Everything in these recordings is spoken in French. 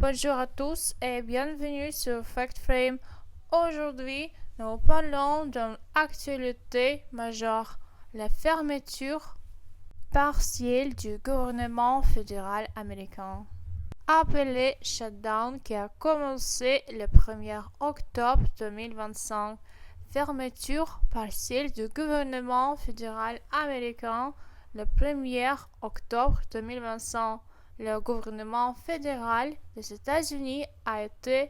Bonjour à tous et bienvenue sur FactFrame. Aujourd'hui, nous parlons d'une actualité majeure, la fermeture partielle du gouvernement fédéral américain, appelée shutdown, qui a commencé le 1er octobre 2025. Fermeture partielle du gouvernement fédéral américain le 1er octobre 2025. Le gouvernement fédéral des États-Unis a été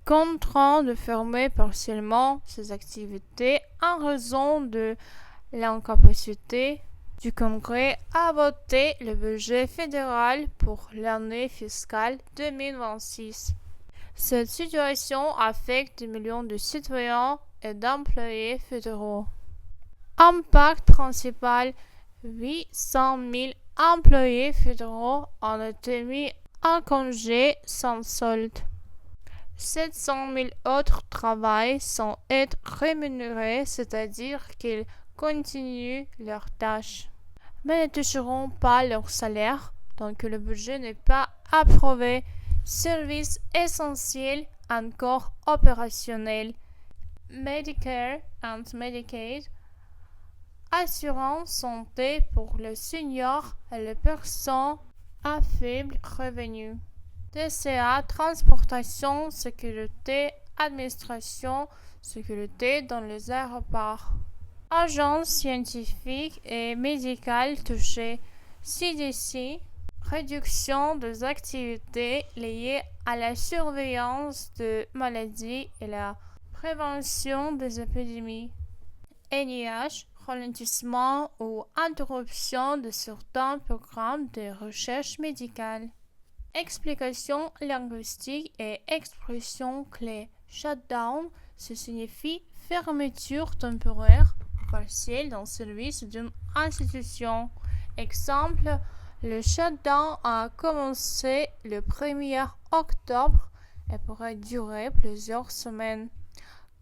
contraint de fermer partiellement ses activités en raison de l'incapacité du Congrès à voter le budget fédéral pour l'année fiscale 2026. Cette situation affecte des millions de citoyens et d'employés fédéraux. Impact principal, 800 000 employés fédéraux ont été mis en congé sans solde. 700 000 autres travaillent sans être rémunérés, c'est-à-dire qu'ils continuent leurs tâches, mais ne toucheront pas leur salaire tant que le budget n'est pas approuvé. Services essentiels encore opérationnels, Medicare and Medicaid, assurance santé pour les seniors et les personnes à faible revenu, TCA, transportation, sécurité, administration, sécurité dans les aéroports, agences scientifiques et médicales touchées, CDC, réduction des activités liées à la surveillance de maladies et la prévention des épidémies, NIH, ralentissement ou interruption de certains programmes de recherche médicale. Explication linguistique et expression clé. Shutdown, ce signifie fermeture temporaire ou partielle d'un service d'une institution. Exemple, le shutdown a commencé le 1er octobre et pourrait durer plusieurs semaines.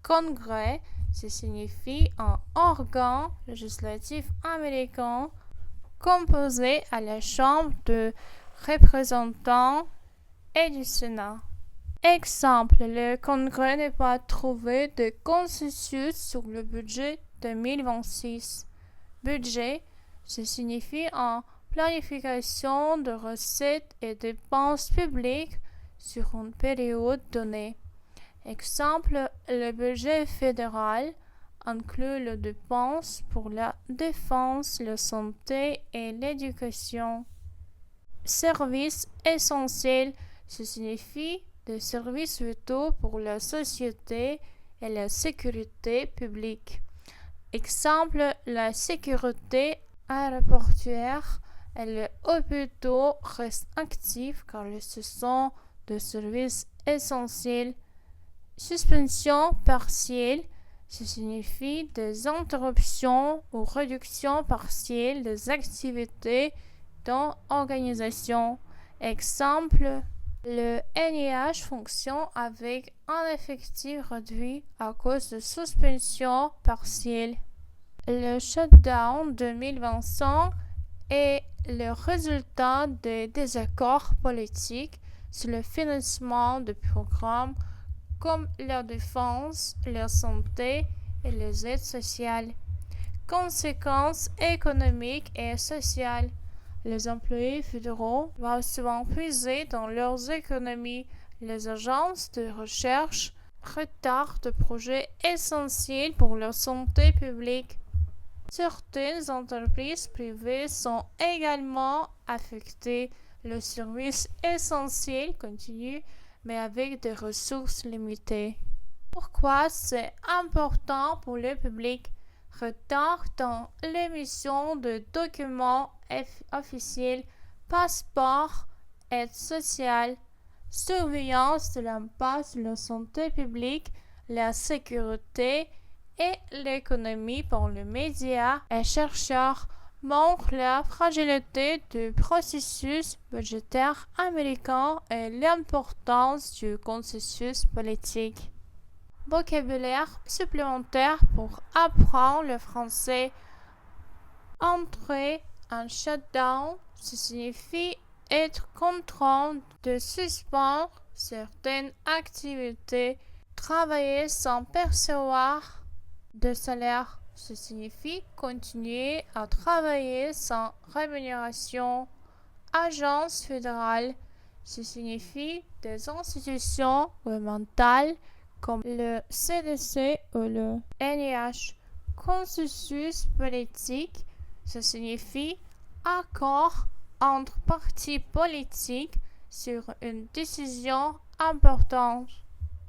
Congrès, ce signifie un organe législatif américain composé à la Chambre de représentants et du Sénat. Exemple, le Congrès n'a pas trouvé de consensus sur le budget 2026. Budget, ce signifie une planification de recettes et dépenses publiques sur une période donnée. Exemple, le budget fédéral inclut les dépenses pour la défense, la santé et l'éducation. Services essentiels, ce signifie des services vitaux pour la société et la sécurité publique. Exemple, la sécurité aéroportuaire et les hôpitaux restent actifs car ce sont des services essentiels. Suspension partielle, ce signifie des interruptions ou réductions partielles des activités dans l'organisation. Exemple, le NIH fonctionne avec un effectif réduit à cause de suspensions partielles. Le shutdown 2025 est le résultat des désaccords politiques sur le financement de programmes comme la défense, la santé et les aides sociales. Conséquences économiques et sociales. Les employés fédéraux vont souvent puiser dans leurs économies. Les agences de recherche retardent des projets essentiels pour la santé publique. Certaines entreprises privées sont également affectées. Le service essentiel continue, mais avec des ressources limitées. Pourquoi c'est important pour le public? Retard dans l'émission de documents officiels, passeport, aide sociale, surveillance de l'impact sur la santé publique, la sécurité et l'économie pour les médias et chercheurs montre la fragilité du processus budgétaire américain et l'importance du consensus politique. Vocabulaire supplémentaire pour apprendre le français. Entrer en shutdown, ce signifie être contraint de suspendre certaines activités, travailler sans percevoir de salaire. Ce signifie continuer à travailler sans rémunération. Agence fédérale, ce signifie des institutions gouvernementales comme le CDC ou le NIH. Consensus politique, ce signifie accord entre partis politiques sur une décision importante.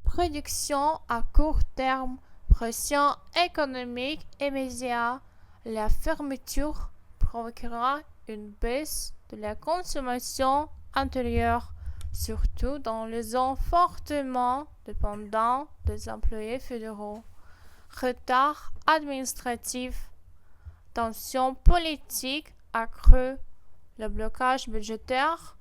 Prédiction à court terme, pression économique immédiate. La fermeture provoquera une baisse de la consommation intérieure, surtout dans les zones fortement dépendantes des employés fédéraux. Retard administratif, tension politique accrue. Le blocage budgétaire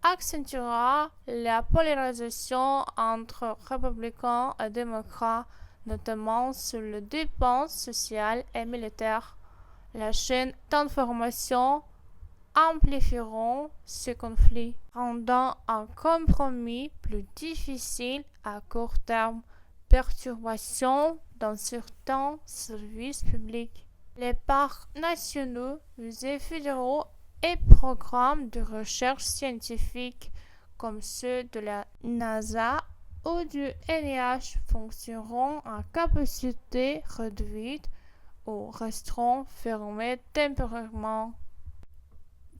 accentuera la polarisation entre républicains et démocrates, notamment sur les dépenses sociales et militaires. La chaîne d'information amplifieront ce conflit, rendant un compromis plus difficile à court terme. Perturbations dans certains services publics. Les parcs nationaux, musées fédéraux et programmes de recherche scientifique comme ceux de la NASA ou du NIH fonctionneront à capacité réduite ou resteront fermés temporairement.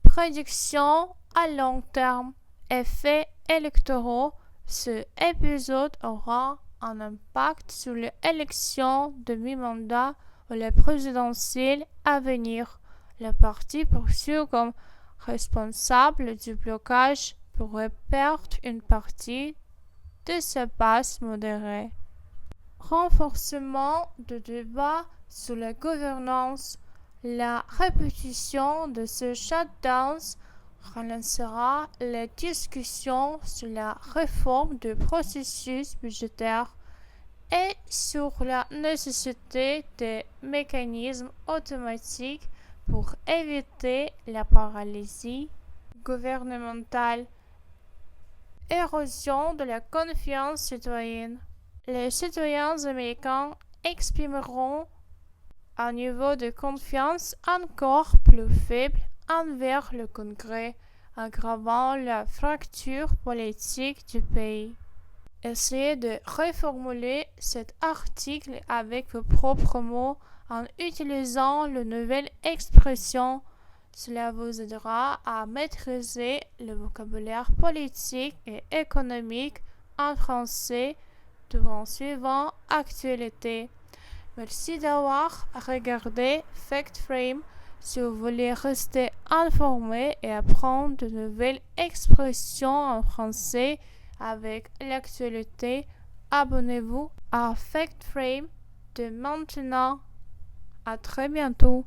Prédiction à long terme. Effets électoraux. Ce épisode aura un impact sur l'élection de mi-mandat ou les présidentielles à venir. Le parti poursuit comme responsable du blocage pourrait perdre une partie de sa base modérée. Renforcement de débat sur la gouvernance. La répétition de ce shutdown relancera les discussions sur la réforme du processus budgétaire et sur la nécessité des mécanismes automatiques pour éviter la paralysie gouvernementale. Érosion de la confiance citoyenne. Les citoyens américains exprimeront un niveau de confiance encore plus faible envers le Congrès, aggravant la fracture politique du pays. Essayez de reformuler cet article avec vos propres mots en utilisant les nouvelles expressions. Cela vous aidera à maîtriser le vocabulaire politique et économique en français durant suivant actualité. Merci d'avoir regardé FactFrame. Si vous voulez rester informé et apprendre de nouvelles expressions en français avec l'actualité, abonnez-vous à FactFrame de maintenant. À très bientôt.